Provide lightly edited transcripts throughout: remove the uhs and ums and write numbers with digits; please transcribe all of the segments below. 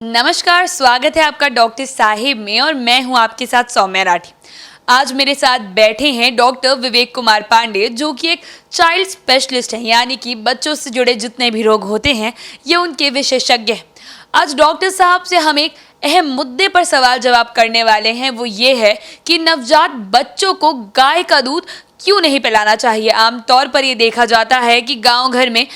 नमस्कार, स्वागत है आपका डॉक्टर साहिब में और मैं हूं आपके साथ सौम्या राठी। आज मेरे साथ बैठे हैं डॉक्टर विवेक कुमार पांडे, जो कि एक चाइल्ड स्पेशलिस्ट हैं, यानी कि बच्चों से जुड़े जितने भी रोग होते हैं ये उनके विशेषज्ञ हैं। आज डॉक्टर साहब से हम एक अहम मुद्दे पर सवाल जवाब करने वाले हैं, वो ये है कि नवजात बच्चों को गाय का दूध क्यों नहीं पिलाना चाहिए। आमतौर पर ये देखा जाता है कि गाँव घर में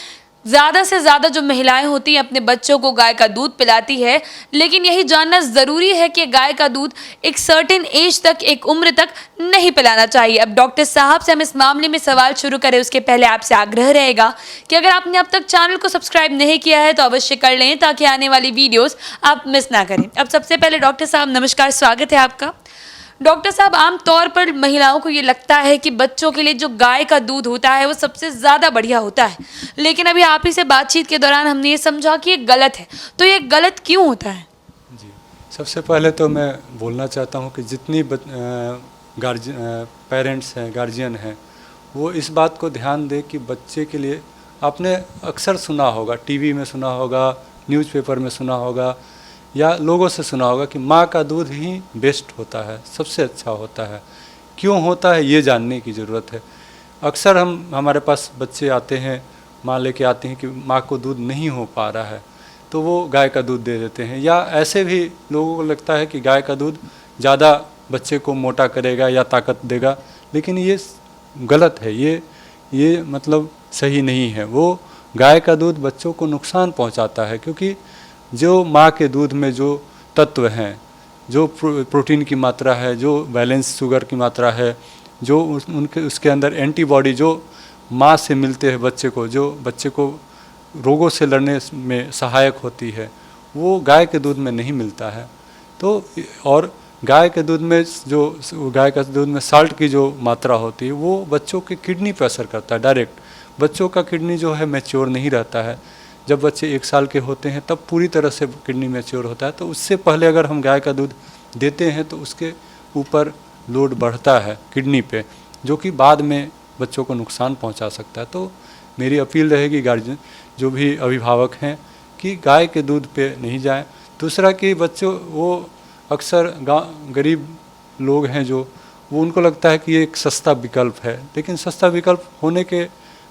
ज़्यादा से ज़्यादा जो महिलाएं होती हैं अपने बच्चों को गाय का दूध पिलाती है, लेकिन यही जानना ज़रूरी है कि गाय का दूध एक सर्टेन एज तक, एक उम्र तक नहीं पिलाना चाहिए। अब डॉक्टर साहब से हम इस मामले में सवाल शुरू करें उसके पहले आपसे आग्रह रहेगा कि अगर आपने अब तक चैनल को सब्सक्राइब नहीं किया है तो अवश्य कर लें, ताकि आने वाली वीडियोज़ आप मिस ना करें। अब सबसे पहले डॉक्टर साहब नमस्कार, स्वागत है आपका। डॉक्टर साहब, आमतौर पर महिलाओं को ये लगता है कि बच्चों के लिए जो गाय का दूध होता है वो सबसे ज़्यादा बढ़िया होता है, लेकिन अभी आप ही से बातचीत के दौरान हमने ये समझा कि ये गलत है। तो ये गलत क्यों होता है? जी, सबसे पहले तो मैं बोलना चाहता हूँ कि जितनी पेरेंट्स हैं, गार्जियन हैं, वो इस बात को ध्यान दें कि बच्चे के लिए, आपने अक्सर सुना होगा, टीवी में सुना होगा, न्यूज़पेपर में सुना होगा या लोगों से सुना होगा कि माँ का दूध ही बेस्ट होता है, सबसे अच्छा होता है। क्यों होता है ये जानने की ज़रूरत है। अक्सर हमारे पास बच्चे आते हैं, माँ लेके आती हैं कि माँ को दूध नहीं हो पा रहा है, तो वो गाय का दूध दे देते हैं। या ऐसे भी लोगों को लगता है कि गाय का दूध ज़्यादा बच्चे को मोटा करेगा या ताकत देगा, लेकिन ये गलत है। ये मतलब सही नहीं है। वो गाय का दूध बच्चों को नुकसान पहुँचाता है, क्योंकि जो माँ के दूध में जो तत्व हैं, जो प्रोटीन की मात्रा है, जो बैलेंस शुगर की मात्रा है, जो उसके अंदर एंटीबॉडी जो माँ से मिलते हैं बच्चे को, जो बच्चे को रोगों से लड़ने में सहायक होती है, वो गाय के दूध में नहीं मिलता है। तो और गाय के दूध में साल्ट की जो मात्रा होती है वो बच्चों के किडनी पर असर करता है डायरेक्ट। बच्चों का किडनी जो है मैच्योर नहीं रहता है। जब बच्चे 1 साल के होते हैं तब पूरी तरह से किडनी मैच्योर होता है, तो उससे पहले अगर हम गाय का दूध देते हैं तो उसके ऊपर लोड बढ़ता है किडनी पे, जो कि बाद में बच्चों को नुकसान पहुंचा सकता है। तो मेरी अपील रहेगी गार्जियन, जो भी अभिभावक हैं, कि गाय के दूध पे नहीं जाएं। दूसरा कि बच्चों, वो अक्सर गरीब लोग हैं जो, वो उनको लगता है कि ये एक सस्ता विकल्प है, लेकिन सस्ता विकल्प होने के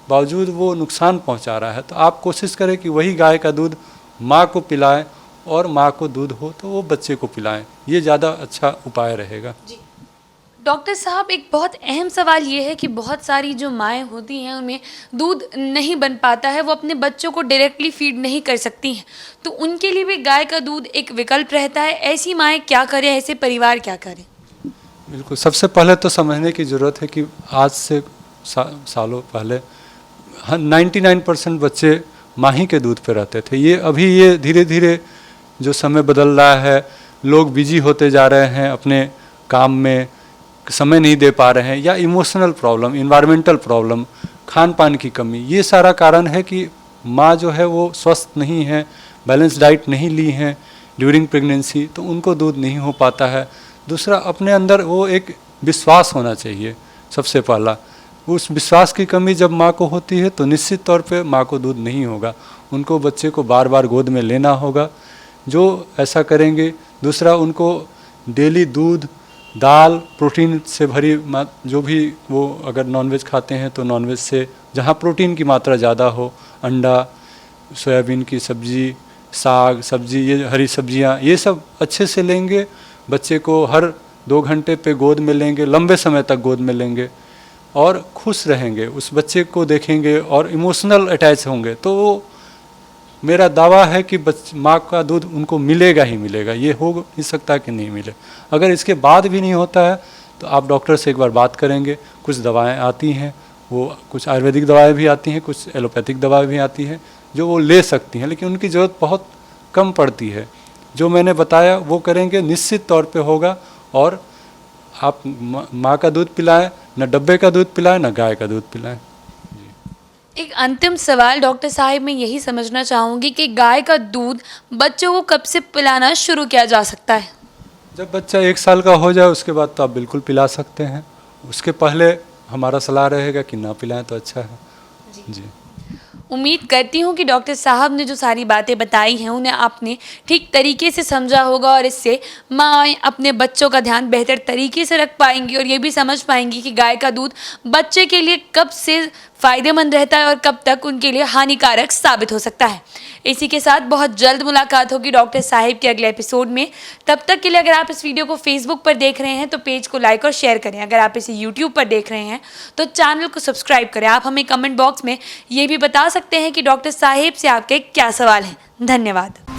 बावजूद वो नुकसान पहुंचा रहा है। तो आप कोशिश करें कि वही गाय का दूध माँ को पिलाएं, और माँ को दूध हो तो वो बच्चे को पिलाएं। ये ज़्यादा अच्छा उपाय रहेगा। जी डॉक्टर साहब, एक बहुत अहम सवाल ये है कि बहुत सारी जो माएँ होती हैं उनमें दूध नहीं बन पाता है, वो अपने बच्चों को डायरेक्टली फीड नहीं कर सकती हैं, तो उनके लिए भी गाय का दूध एक विकल्प रहता है। ऐसी माएँ क्या करें, ऐसे परिवार क्या करें? बिल्कुल, सबसे पहले तो समझने की ज़रूरत है कि आज से सालों पहले 99% बच्चे माँ ही के दूध पे रहते थे। ये धीरे धीरे जो समय बदल रहा है, लोग बिजी होते जा रहे हैं, अपने काम में समय नहीं दे पा रहे हैं, या emotional problem, environmental problem, Khan पान की कमी, ये सारा कारण है कि माँ जो है वो स्वस्थ नहीं है, बैलेंस डाइट नहीं ली है ड्यूरिंग प्रेगनेंसी, तो उनको दूध नहीं हो पाता है। दूसरा, अपने अंदर वो एक विश्वास होना चाहिए। सबसे पहला, उस विश्वास की कमी जब माँ को होती है तो निश्चित तौर पे माँ को दूध नहीं होगा। उनको बच्चे को बार बार गोद में लेना होगा, जो ऐसा करेंगे। दूसरा, उनको डेली दूध, दाल, प्रोटीन से भरी, जो भी वो अगर नॉनवेज खाते हैं तो नॉनवेज से जहाँ प्रोटीन की मात्रा ज़्यादा हो, अंडा, सोयाबीन की सब्ज़ी, साग सब्ज़ी, ये हरी सब्जियाँ, ये सब अच्छे से लेंगे। बच्चे को हर 2 घंटे पे गोद में लेंगे, लंबे समय तक गोद में लेंगे, और खुश रहेंगे, उस बच्चे को देखेंगे और इमोशनल अटैच होंगे, तो वो मेरा दावा है कि माँ का दूध उनको मिलेगा ही मिलेगा। ये हो नहीं सकता कि नहीं मिले। अगर इसके बाद भी नहीं होता है तो आप डॉक्टर से एक बार बात करेंगे। कुछ दवाएं आती हैं, वो कुछ आयुर्वेदिक दवाएं भी आती हैं, कुछ एलोपैथिक दवाएं भी आती हैं जो वो ले सकती हैं, लेकिन उनकी ज़रूरत बहुत कम पड़ती है। जो मैंने बताया वो करेंगे, निश्चित तौर पर होगा। और आप माँ का दूध पिलाएं, न डब्बे का दूध पिलाएं, न गाय का दूध पिलाएं। एक अंतिम सवाल डॉक्टर साहिब, मैं यही समझना चाहूँगी कि गाय का दूध बच्चों को कब से पिलाना शुरू किया जा सकता है? जब बच्चा 1 साल का हो जाए उसके बाद तो आप बिल्कुल पिला सकते हैं। उसके पहले हमारा सलाह रहेगा कि ना पिलाएं तो अच्छा है। जी। उम्मीद करती हूँ कि डॉक्टर साहब ने जो सारी बातें बताई हैं उन्हें आपने ठीक तरीके से समझा होगा और इससे माँ अपने बच्चों का ध्यान बेहतर तरीके से रख पाएंगी और ये भी समझ पाएंगी कि गाय का दूध बच्चे के लिए कब से फ़ायदेमंद रहता है और कब तक उनके लिए हानिकारक साबित हो सकता है। इसी के साथ बहुत जल्द मुलाकात होगी डॉक्टर साहिब के अगले एपिसोड में। तब तक के लिए अगर आप इस वीडियो को फेसबुक पर देख रहे हैं तो पेज को लाइक और शेयर करें। अगर आप इसे यूट्यूब पर देख रहे हैं तो चैनल को सब्सक्राइब करें। आप हमें कमेंट बॉक्स में ये भी बता सकते हैं कि डॉक्टर साहिब से आपके क्या सवाल हैं। धन्यवाद।